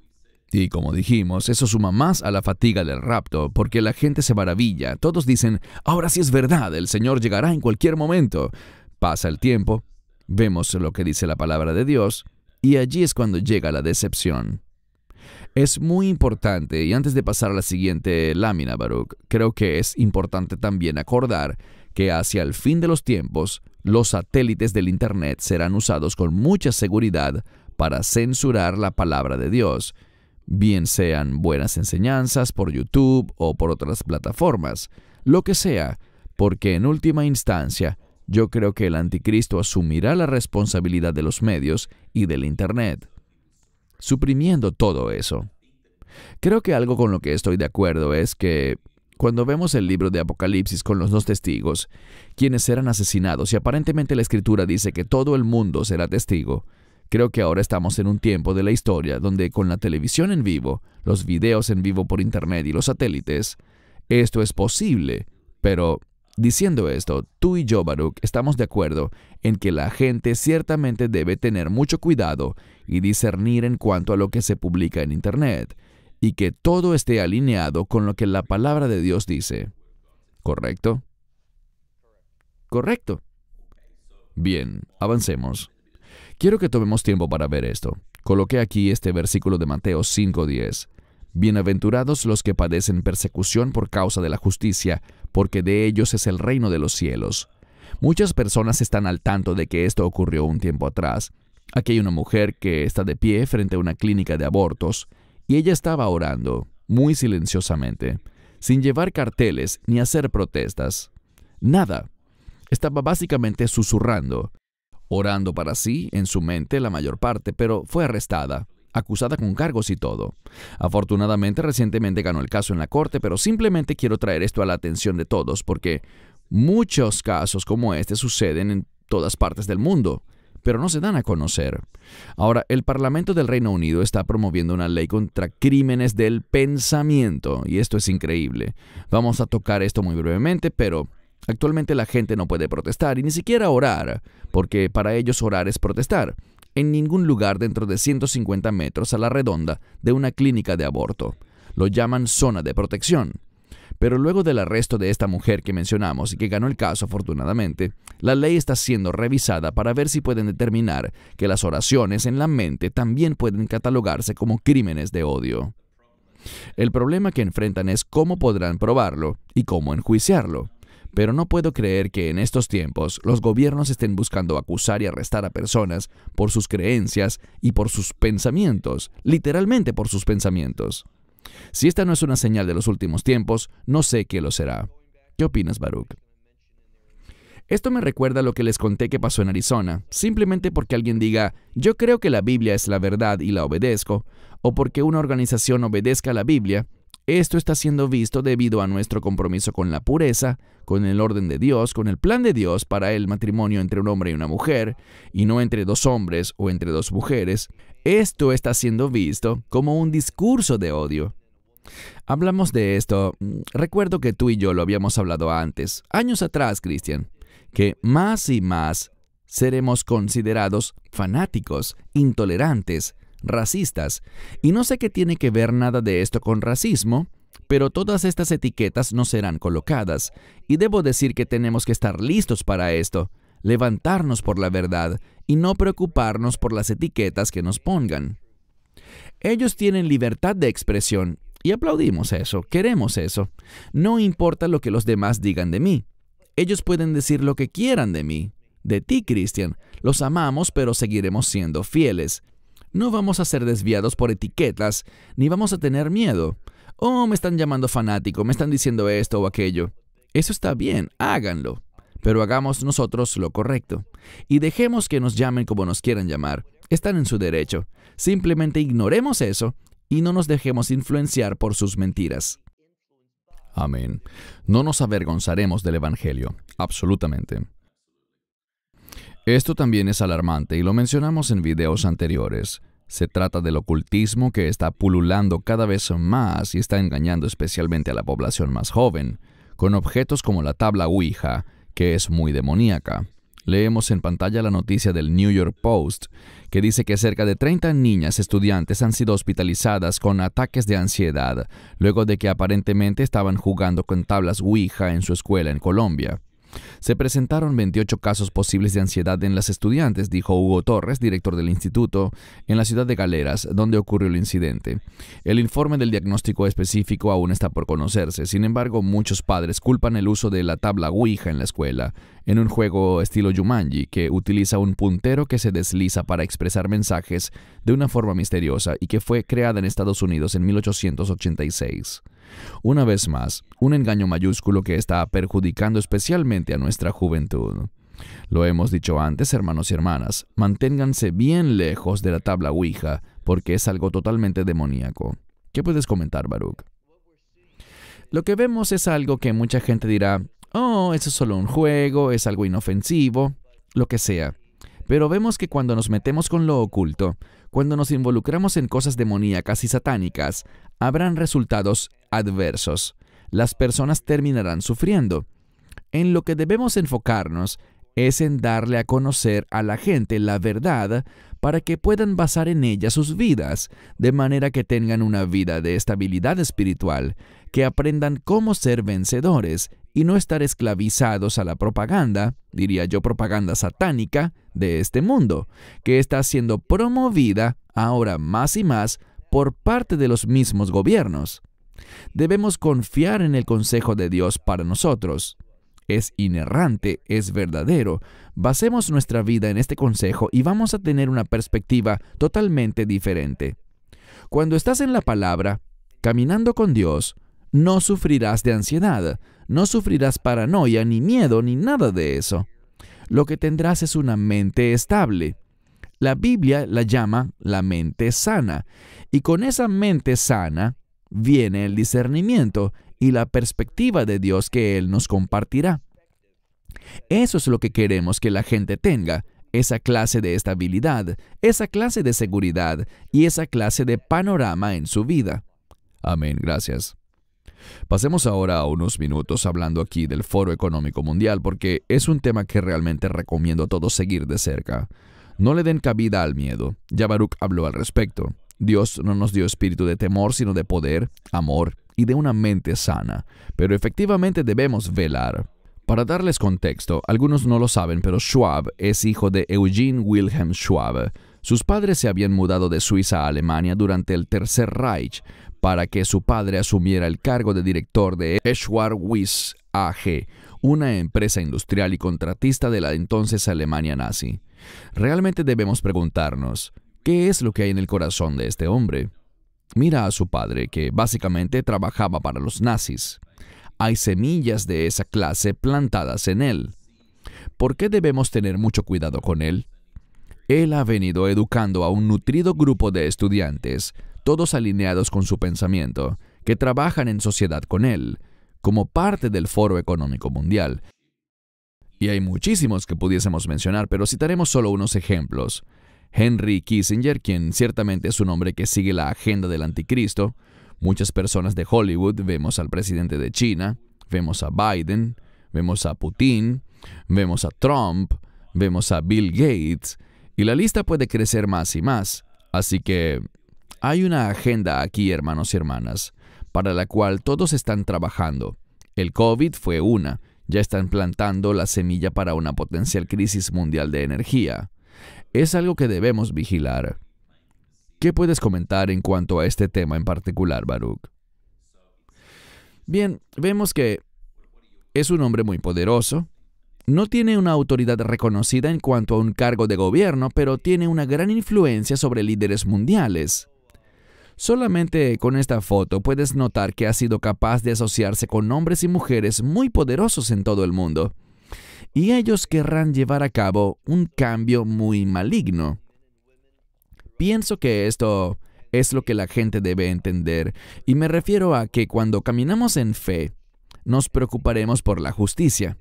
Y como dijimos, eso suma más a la fatiga del rapto, porque la gente se maravilla. Todos dicen, ahora sí es verdad, el Señor llegará en cualquier momento. Pasa el tiempo, vemos lo que dice la palabra de Dios, y allí es cuando llega la decepción. Es muy importante, y antes de pasar a la siguiente lámina, Baruch, creo que es importante también acordar que hacia el fin de los tiempos, los satélites del Internet serán usados con mucha seguridad para censurar la palabra de Dios, bien sean buenas enseñanzas por YouTube o por otras plataformas, lo que sea, porque en última instancia, yo creo que el anticristo asumirá la responsabilidad de los medios y del Internet, suprimiendo todo eso. Creo que algo con lo que estoy de acuerdo es que cuando vemos el libro de Apocalipsis con los 2 testigos, quienes serán asesinados, y aparentemente la Escritura dice que todo el mundo será testigo, creo que ahora estamos en un tiempo de la historia donde con la televisión en vivo, los videos en vivo por Internet y los satélites, esto es posible. Pero, diciendo esto, tú y yo, Baruch, estamos de acuerdo en que la gente ciertamente debe tener mucho cuidado y discernir en cuanto a lo que se publica en Internet, y que todo esté alineado con lo que la palabra de Dios dice. ¿Correcto? Correcto. Bien, avancemos. Quiero que tomemos tiempo para ver esto. Coloqué aquí este versículo de Mateo 5:10. Bienaventurados los que padecen persecución por causa de la justicia, porque de ellos es el reino de los cielos. Muchas personas están al tanto de que esto ocurrió un tiempo atrás. Aquí hay una mujer que está de pie frente a una clínica de abortos, y ella estaba orando, muy silenciosamente, sin llevar carteles ni hacer protestas. Nada. Estaba básicamente susurrando, orando para sí, en su mente la mayor parte, pero fue arrestada, acusada con cargos y todo. Afortunadamente, recientemente ganó el caso en la corte, pero simplemente quiero traer esto a la atención de todos, porque muchos casos como este suceden en todas partes del mundo, pero no se dan a conocer. Ahora, el Parlamento del Reino Unido está promoviendo una ley contra crímenes del pensamiento, y esto es increíble. Vamos a tocar esto muy brevemente, pero actualmente la gente no puede protestar y ni siquiera orar, porque para ellos orar es protestar, en ningún lugar dentro de 150 metros a la redonda de una clínica de aborto. Lo llaman zona de protección. Pero luego del arresto de esta mujer que mencionamos y que ganó el caso afortunadamente, la ley está siendo revisada para ver si pueden determinar que las oraciones en la mente también pueden catalogarse como crímenes de odio. El problema que enfrentan es cómo podrán probarlo y cómo enjuiciarlo. Pero no puedo creer que en estos tiempos los gobiernos estén buscando acusar y arrestar a personas por sus creencias y por sus pensamientos, literalmente por sus pensamientos. Si esta no es una señal de los últimos tiempos, no sé qué lo será. ¿Qué opinas, Baruch? Esto me recuerda a lo que les conté que pasó en Arizona, simplemente porque alguien diga, yo creo que la Biblia es la verdad y la obedezco, o porque una organización obedezca a la Biblia. Esto está siendo visto debido a nuestro compromiso con la pureza, con el orden de Dios, con el plan de Dios para el matrimonio entre un hombre y una mujer, y no entre dos hombres o entre dos mujeres. Esto está siendo visto como un discurso de odio. Hablamos de esto, recuerdo que tú y yo lo habíamos hablado antes, años atrás, Cristian, que más y más seremos considerados fanáticos, intolerantes, racistas, y no sé qué tiene que ver nada de esto con racismo, pero todas estas etiquetas no serán colocadas, y debo decir que tenemos que estar listos para esto, levantarnos por la verdad y no preocuparnos por las etiquetas que nos pongan. Ellos tienen libertad de expresión, y aplaudimos eso, queremos eso. No importa lo que los demás digan de mí. Ellos pueden decir lo que quieran de mí. De ti, Cristian, los amamos, pero seguiremos siendo fieles. No vamos a ser desviados por etiquetas, ni vamos a tener miedo. Oh, me están llamando fanático, me están diciendo esto o aquello. Eso está bien, háganlo. Pero hagamos nosotros lo correcto. Y dejemos que nos llamen como nos quieran llamar. Están en su derecho. Simplemente ignoremos eso y no nos dejemos influenciar por sus mentiras. Amén. No nos avergonzaremos del Evangelio. Absolutamente. Esto también es alarmante y lo mencionamos en videos anteriores. Se trata del ocultismo que está pululando cada vez más y está engañando especialmente a la población más joven, con objetos como la tabla Ouija, que es muy demoníaca. Leemos en pantalla la noticia del New York Post, que dice que cerca de 30 niñas estudiantes han sido hospitalizadas con ataques de ansiedad, luego de que aparentemente estaban jugando con tablas Ouija en su escuela en Colombia. Se presentaron 28 casos posibles de ansiedad en las estudiantes, dijo Hugo Torres, director del instituto, en la ciudad de Galeras, donde ocurrió el incidente. El informe del diagnóstico específico aún está por conocerse. Sin embargo, muchos padres culpan el uso de la tabla Ouija en la escuela, en un juego estilo Jumanji, que utiliza un puntero que se desliza para expresar mensajes de una forma misteriosa y que fue creada en Estados Unidos en 1886. Una vez más, un engaño mayúsculo que está perjudicando especialmente a nuestra juventud. Lo hemos dicho antes, hermanos y hermanas, manténganse bien lejos de la tabla Ouija, porque es algo totalmente demoníaco. ¿Qué puedes comentar, Baruch? Lo que vemos es algo que mucha gente dirá, oh, eso es solo un juego, es algo inofensivo, lo que sea. Pero vemos que cuando nos metemos con lo oculto, cuando nos involucramos en cosas demoníacas y satánicas, habrán resultados adversos. Las personas terminarán sufriendo. En lo que debemos enfocarnos es en darle a conocer a la gente la verdad para que puedan basar en ella sus vidas, de manera que tengan una vida de estabilidad espiritual, que aprendan cómo ser vencedores y no estar esclavizados a la propaganda, diría yo propaganda satánica, de este mundo, que está siendo promovida ahora más y más por parte de los mismos gobiernos. Debemos confiar en el consejo de Dios para nosotros. Es inerrante, es verdadero. Basemos nuestra vida en este consejo y vamos a tener una perspectiva totalmente diferente. Cuando estás en la palabra, caminando con Dios, no sufrirás de ansiedad, no sufrirás paranoia, ni miedo, ni nada de eso. Lo que tendrás es una mente estable. La Biblia la llama la mente sana, y con esa mente sana viene el discernimiento y la perspectiva de Dios que Él nos compartirá. Eso es lo que queremos que la gente tenga, esa clase de estabilidad, esa clase de seguridad y esa clase de panorama en su vida. Amén, gracias. Pasemos ahora a unos minutos hablando aquí del Foro Económico Mundial, porque es un tema que realmente recomiendo a todos seguir de cerca. No le den cabida al miedo. Ya Baruch habló al respecto. Dios no nos dio espíritu de temor, sino de poder, amor y de una mente sana. Pero efectivamente debemos velar. Para darles contexto, algunos no lo saben, pero Schwab es hijo de Eugene Wilhelm Schwab. Sus padres se habían mudado de Suiza a Alemania durante el Tercer Reich para que su padre asumiera el cargo de director de Eschwar-Wyss AG, una empresa industrial y contratista de la entonces Alemania nazi. Realmente debemos preguntarnos, ¿qué es lo que hay en el corazón de este hombre? Mira a su padre, que básicamente trabajaba para los nazis. Hay semillas de esa clase plantadas en él. ¿Por qué debemos tener mucho cuidado con él? Él ha venido educando a un nutrido grupo de estudiantes, todos alineados con su pensamiento, que trabajan en sociedad con él, como parte del Foro Económico Mundial. Y hay muchísimos que pudiésemos mencionar, pero citaremos solo unos ejemplos. Henry Kissinger, quien ciertamente es un hombre que sigue la agenda del anticristo. Muchas personas de Hollywood, vemos al presidente de China, vemos a Biden, vemos a Putin, vemos a Trump, vemos a Bill Gates, y la lista puede crecer más y más. Así que hay una agenda aquí, hermanos y hermanas, para la cual todos están trabajando. El COVID fue una. Ya están plantando la semilla para una potencial crisis mundial de energía. Es algo que debemos vigilar. ¿Qué puedes comentar en cuanto a este tema en particular, Baruch? Bien, vemos que es un hombre muy poderoso. No tiene una autoridad reconocida en cuanto a un cargo de gobierno, pero tiene una gran influencia sobre líderes mundiales. Solamente con esta foto puedes notar que ha sido capaz de asociarse con hombres y mujeres muy poderosos en todo el mundo. Y ellos querrán llevar a cabo un cambio muy maligno. Pienso que esto es lo que la gente debe entender, y me refiero a que cuando caminamos en fe, nos preocuparemos por la justicia.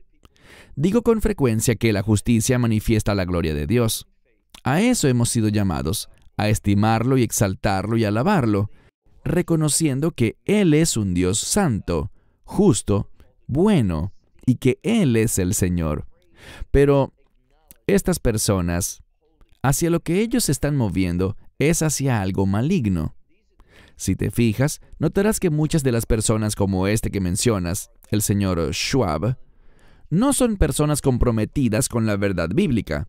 Digo con frecuencia que la justicia manifiesta la gloria de Dios. A eso hemos sido llamados, a estimarlo y exaltarlo y alabarlo, reconociendo que Él es un Dios santo, justo, bueno, y que Él es el Señor. Pero estas personas, hacia lo que ellos se están moviendo, es hacia algo maligno. Si te fijas, notarás que muchas de las personas como este que mencionas, el señor Schwab, no son personas comprometidas con la verdad bíblica.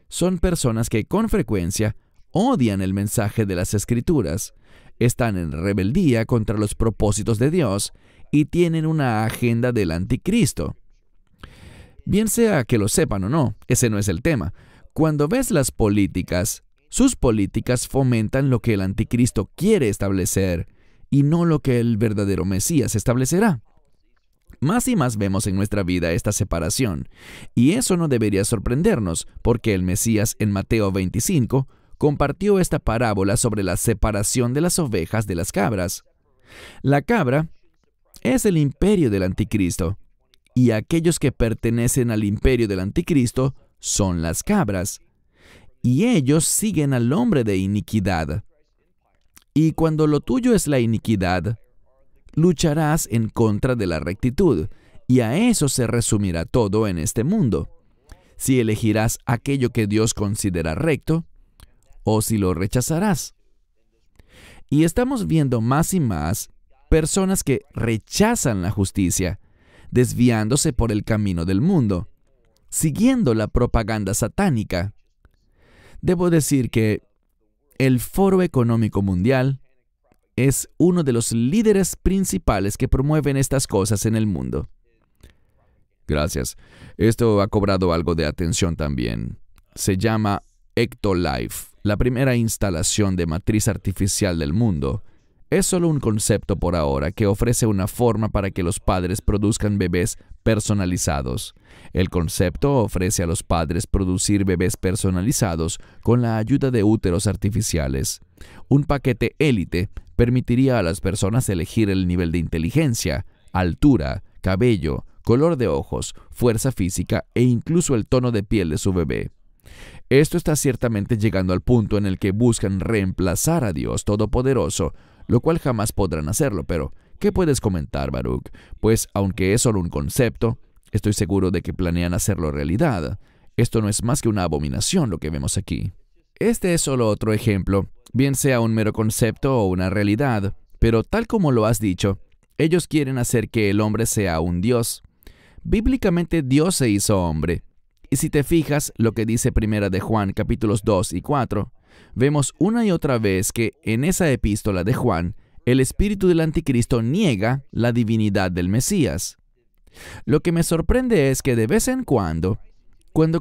Son personas que con frecuencia odian el mensaje de las Escrituras, están en rebeldía contra los propósitos de Dios y tienen una agenda del anticristo. Bien sea que lo sepan o no, ese no es el tema. Cuando ves las políticas, sus políticas fomentan lo que el anticristo quiere establecer y no lo que el verdadero Mesías establecerá. Más y más vemos en nuestra vida esta separación, y eso no debería sorprendernos, porque el Mesías en Mateo 25 compartió esta parábola sobre la separación de las ovejas de las cabras. La cabra es el imperio del anticristo, y aquellos que pertenecen al imperio del anticristo son las cabras, y ellos siguen al hombre de iniquidad. Y cuando lo tuyo es la iniquidad, lucharás en contra de la rectitud, y a eso se resumirá todo en este mundo. Si elegirás aquello que Dios considera recto, o si lo rechazarás. Y estamos viendo más y más personas que rechazan la justicia, desviándose por el camino del mundo, siguiendo la propaganda satánica. Debo decir que el Foro Económico Mundial es uno de los líderes principales que promueven estas cosas en el mundo. Gracias. Esto ha cobrado algo de atención también. Se llama Ectolife, la primera instalación de matriz artificial del mundo. Es solo un concepto por ahora que ofrece una forma para que los padres produzcan bebés personalizados. El concepto ofrece a los padres producir bebés personalizados con la ayuda de úteros artificiales. Un paquete élite permitiría a las personas elegir el nivel de inteligencia, altura, cabello, color de ojos, fuerza física e incluso el tono de piel de su bebé. Esto está ciertamente llegando al punto en el que buscan reemplazar a Dios Todopoderoso, lo cual jamás podrán hacerlo, pero ¿qué puedes comentar, Baruch? Pues, aunque es solo un concepto, estoy seguro de que planean hacerlo realidad. Esto no es más que una abominación lo que vemos aquí. Este es solo otro ejemplo, bien sea un mero concepto o una realidad, pero tal como lo has dicho, ellos quieren hacer que el hombre sea un Dios. Bíblicamente Dios se hizo hombre. Y si te fijas lo que dice Primera de Juan capítulos 2 y 4, vemos una y otra vez que en esa epístola de Juan, el espíritu del anticristo niega la divinidad del Mesías. Lo que me sorprende es que de vez en cuando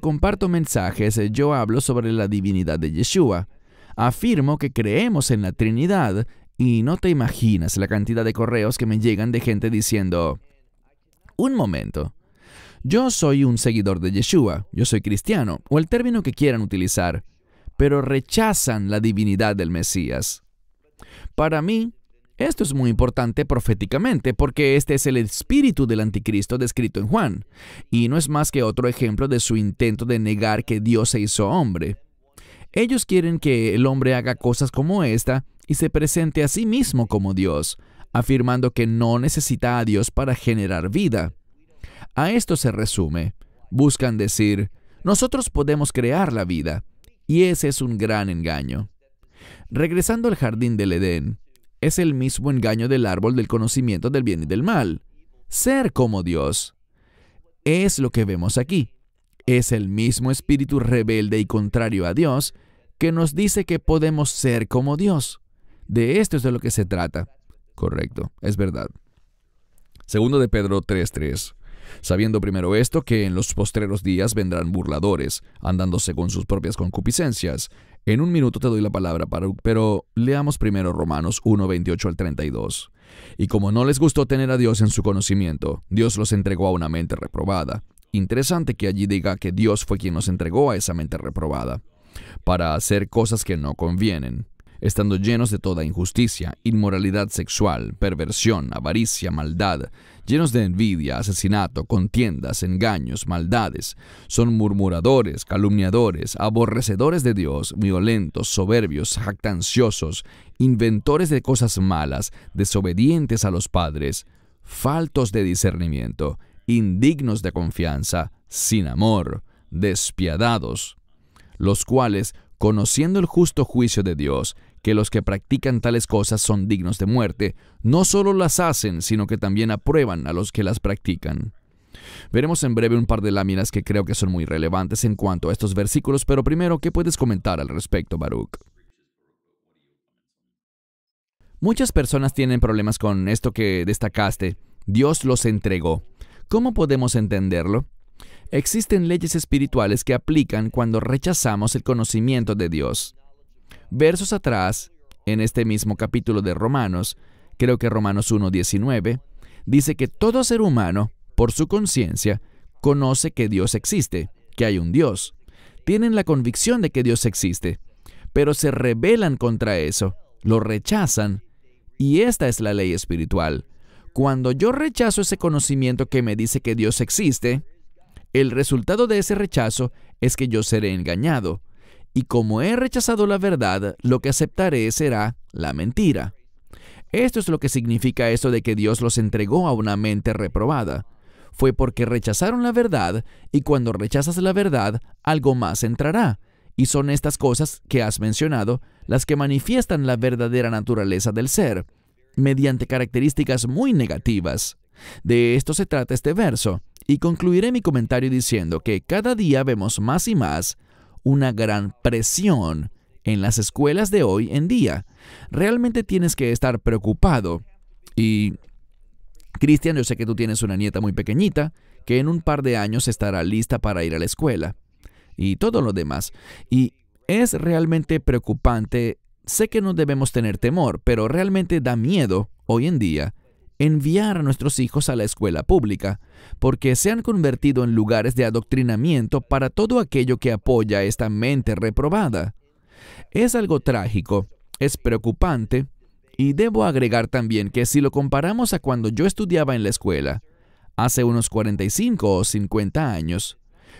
comparto mensajes, yo hablo sobre la divinidad de Yeshua. Afirmo que creemos en la Trinidad Y no te imaginas la cantidad de correos que me llegan de gente diciendo, un momento, yo soy un seguidor de Yeshua, yo soy cristiano, o el término que quieran utilizar, pero rechazan la divinidad del Mesías. Para mí, esto es muy importante proféticamente, porque este es el espíritu del anticristo descrito en Juan, y no es más que otro ejemplo de su intento de negar que Dios se hizo hombre. Ellos quieren que el hombre haga cosas como esta y se presente a sí mismo como Dios, afirmando que no necesita a Dios para generar vida. A esto se resume. Buscan decir, nosotros podemos crear la vida, y ese es un gran engaño. Regresando al jardín del Edén, es el mismo engaño del árbol del conocimiento del bien y del mal. Ser como Dios. Es lo que vemos aquí. Es el mismo espíritu rebelde y contrario a Dios que nos dice que podemos ser como Dios. De esto es de lo que se trata. Correcto, es verdad. Segundo de Pedro 3:3. Sabiendo primero esto, que en los postreros días vendrán burladores, andando según sus propias concupiscencias. En un minuto te doy la palabra, pero leamos primero Romanos 1:28 al 32. Y como no les gustó tener a Dios en su conocimiento, Dios los entregó a una mente reprobada. Interesante que allí diga que Dios fue quien nos entregó a esa mente reprobada, para hacer cosas que no convienen, estando llenos de toda injusticia, inmoralidad sexual, perversión, avaricia, maldad, llenos de envidia, asesinato, contiendas, engaños, maldades. Son murmuradores, calumniadores, aborrecedores de Dios, violentos, soberbios, jactanciosos, inventores de cosas malas, desobedientes a los padres, faltos de discernimiento, indignos de confianza, sin amor, despiadados, los cuales, conociendo el justo juicio de Dios, que los que practican tales cosas son dignos de muerte, no solo las hacen, sino que también aprueban a los que las practican. Veremos en breve un par de láminas que creo que son muy relevantes en cuanto a estos versículos, pero primero, ¿qué puedes comentar al respecto, Baruch? Muchas personas tienen problemas con esto que destacaste. Dios los entregó. ¿Cómo podemos entenderlo? Existen leyes espirituales que aplican cuando rechazamos el conocimiento de Dios. Versos atrás, en este mismo capítulo de Romanos, creo que Romanos 1:19, dice que todo ser humano, por su conciencia, conoce que Dios existe, que hay un Dios. Tienen la convicción de que Dios existe, pero se rebelan contra eso, lo rechazan, y esta es la ley espiritual. Cuando yo rechazo ese conocimiento que me dice que Dios existe, el resultado de ese rechazo es que yo seré engañado. Y como he rechazado la verdad, lo que aceptaré será la mentira. Esto es lo que significa esto de que Dios los entregó a una mente reprobada. Fue porque rechazaron la verdad, y cuando rechazas la verdad, algo más entrará. Y son estas cosas que has mencionado las que manifiestan la verdadera naturaleza del ser, mediante características muy negativas. De esto se trata este verso, y concluiré mi comentario diciendo que cada día vemos más y más una gran presión en las escuelas de hoy en día. Realmente tienes que estar preocupado. Y, Cristian, yo sé que tú tienes una nieta muy pequeñita, que en un par de años estará lista para ir a la escuela, y todo lo demás. Y es realmente preocupante. Sé que no debemos tener temor, pero realmente da miedo, hoy en día, enviar a nuestros hijos a la escuela pública, porque se han convertido en lugares de adoctrinamiento para todo aquello que apoya esta mente reprobada. Es algo trágico, es preocupante, y debo agregar también que si lo comparamos a cuando yo estudiaba en la escuela, hace unos 45 o 50 años,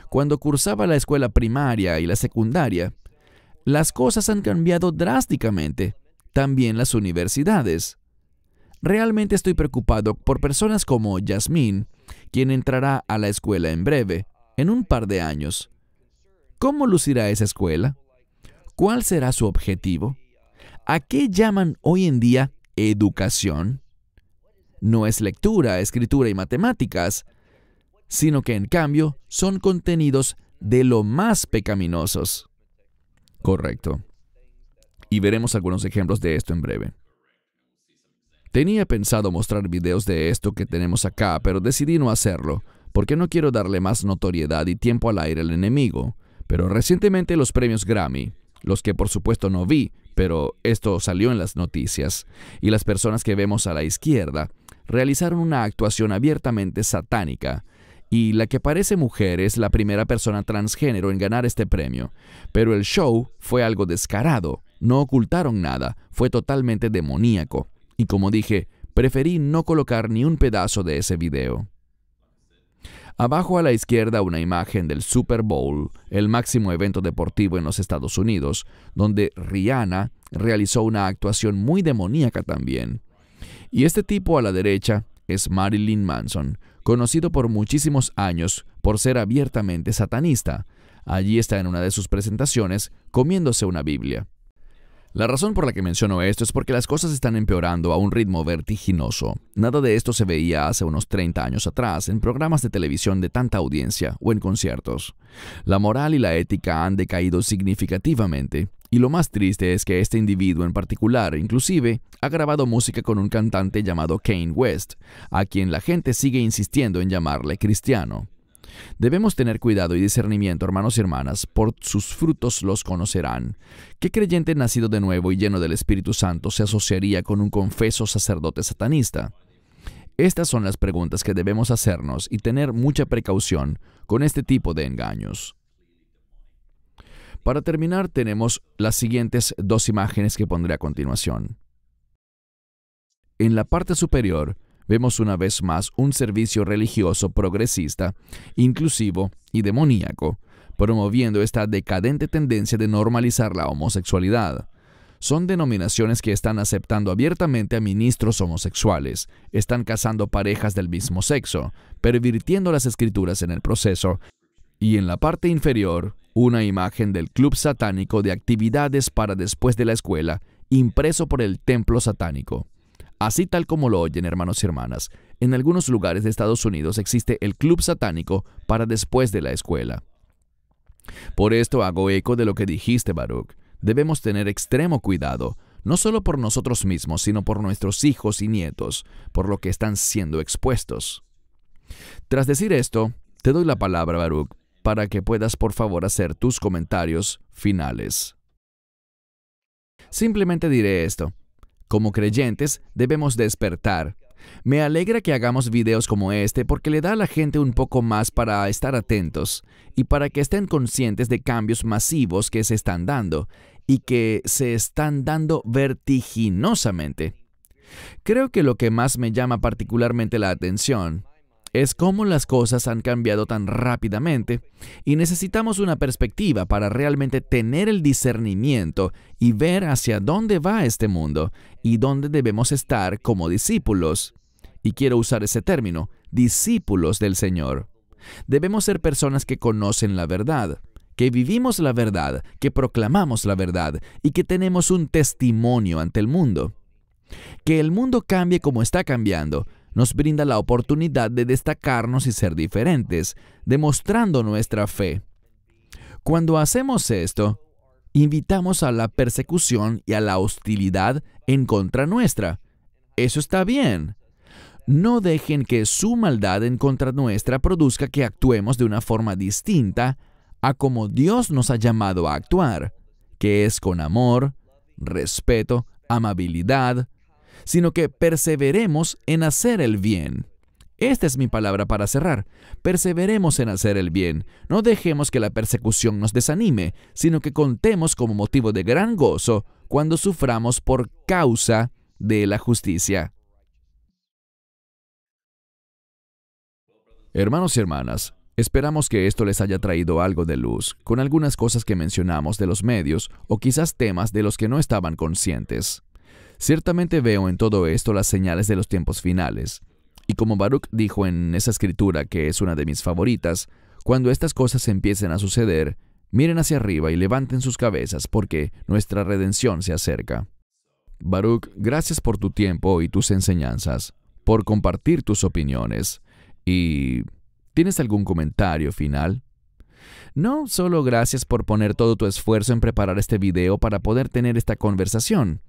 cuando cursaba la escuela primaria y la secundaria, las cosas han cambiado drásticamente, también las universidades. Realmente estoy preocupado por personas como Yasmín, quien entrará a la escuela en breve, en un par de años. ¿Cómo lucirá esa escuela? ¿Cuál será su objetivo? ¿A qué llaman hoy en día educación? No es lectura, escritura y matemáticas, sino que en cambio son contenidos de lo más pecaminosos. Correcto. Y veremos algunos ejemplos de esto en breve. Tenía pensado mostrar videos de esto que tenemos acá, pero decidí no hacerlo, porque no quiero darle más notoriedad y tiempo al aire al enemigo. Pero recientemente los premios Grammy, los que por supuesto no vi, pero esto salió en las noticias, y las personas que vemos a la izquierda realizaron una actuación abiertamente satánica, y la que parece mujer es la primera persona transgénero en ganar este premio. Pero el show fue algo descarado, no ocultaron nada, fue totalmente demoníaco. Y como dije, preferí no colocar ni un pedazo de ese video. Abajo a la izquierda una imagen del Super Bowl, el máximo evento deportivo en los Estados Unidos, donde Rihanna realizó una actuación muy demoníaca también. Y este tipo a la derecha es Marilyn Manson, conocido por muchísimos años por ser abiertamente satanista. Allí está en una de sus presentaciones comiéndose una Biblia. La razón por la que menciono esto es porque las cosas están empeorando a un ritmo vertiginoso. Nada de esto se veía hace unos 30 años atrás en programas de televisión de tanta audiencia o en conciertos. La moral y la ética han decaído significativamente, y lo más triste es que este individuo en particular, inclusive, ha grabado música con un cantante llamado Kanye West, a quien la gente sigue insistiendo en llamarle cristiano. Debemos tener cuidado y discernimiento, hermanos y hermanas, por sus frutos los conocerán. ¿Qué creyente nacido de nuevo y lleno del Espíritu Santo se asociaría con un confeso sacerdote satanista? Estas son las preguntas que debemos hacernos y tener mucha precaución con este tipo de engaños. Para terminar, tenemos las siguientes dos imágenes que pondré a continuación. En la parte superior, vemos una vez más un servicio religioso progresista, inclusivo y demoníaco, promoviendo esta decadente tendencia de normalizar la homosexualidad. Son denominaciones que están aceptando abiertamente a ministros homosexuales, están casando parejas del mismo sexo, pervirtiendo las escrituras en el proceso, y en la parte inferior, una imagen del club satánico de actividades para después de la escuela, impreso por el templo satánico. Así tal como lo oyen, hermanos y hermanas, en algunos lugares de Estados Unidos existe el club satánico para después de la escuela. Por esto hago eco de lo que dijiste, Baruch. Debemos tener extremo cuidado, no solo por nosotros mismos, sino por nuestros hijos y nietos, por lo que están siendo expuestos. Tras decir esto, te doy la palabra, Baruch, para que puedas por favor hacer tus comentarios finales. Simplemente diré esto. Como creyentes, debemos despertar. Me alegra que hagamos videos como este porque le da a la gente un poco más para estar atentos y para que estén conscientes de cambios masivos que se están dando y que se están dando vertiginosamente. Creo que lo que más me llama particularmente la atención es cómo las cosas han cambiado tan rápidamente y necesitamos una perspectiva para realmente tener el discernimiento y ver hacia dónde va este mundo y dónde debemos estar como discípulos. Y quiero usar ese término, discípulos del Señor. Debemos ser personas que conocen la verdad, que vivimos la verdad, que proclamamos la verdad y que tenemos un testimonio ante el mundo. Que el mundo cambie como está cambiando nos brinda la oportunidad de destacarnos y ser diferentes, demostrando nuestra fe. Cuando hacemos esto, invitamos a la persecución y a la hostilidad en contra nuestra. Eso está bien. No dejen que su maldad en contra nuestra produzca que actuemos de una forma distinta a como Dios nos ha llamado a actuar, que es con amor, respeto, amabilidad, sino que perseveremos en hacer el bien. Esta es mi palabra para cerrar. Perseveremos en hacer el bien. No dejemos que la persecución nos desanime, sino que contemos como motivo de gran gozo cuando suframos por causa de la justicia. Hermanos y hermanas, esperamos que esto les haya traído algo de luz, con algunas cosas que mencionamos de los medios o quizás temas de los que no estaban conscientes. Ciertamente veo en todo esto las señales de los tiempos finales. Y como Baruch dijo en esa escritura, que es una de mis favoritas, cuando estas cosas empiecen a suceder, miren hacia arriba y levanten sus cabezas, porque nuestra redención se acerca. Baruch, gracias por tu tiempo y tus enseñanzas, por compartir tus opiniones. ¿Y tienes algún comentario final? No, solo gracias por poner todo tu esfuerzo en preparar este video para poder tener esta conversación.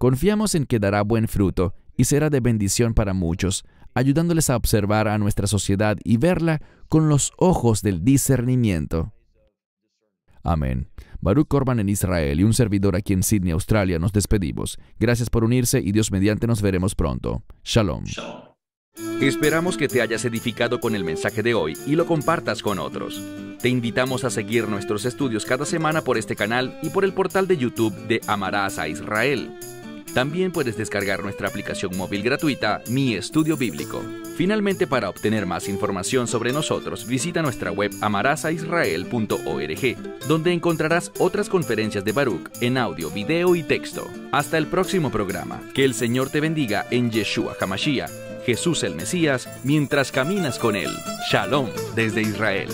Confiamos en que dará buen fruto y será de bendición para muchos, ayudándoles a observar a nuestra sociedad y verla con los ojos del discernimiento. Amén. Baruch Corban en Israel y un servidor aquí en Sydney, Australia, nos despedimos. Gracias por unirse y Dios mediante nos veremos pronto. Shalom. Esperamos que te hayas edificado con el mensaje de hoy y lo compartas con otros. Te invitamos a seguir nuestros estudios cada semana por este canal y por el portal de YouTube de Amarás a Israel. También puedes descargar nuestra aplicación móvil gratuita, Mi Estudio Bíblico. Finalmente, para obtener más información sobre nosotros, visita nuestra web amarasaisrael.org, donde encontrarás otras conferencias de Baruch en audio, video y texto. Hasta el próximo programa. Que el Señor te bendiga en Yeshua HaMashiach, Jesús el Mesías, mientras caminas con Él. Shalom desde Israel.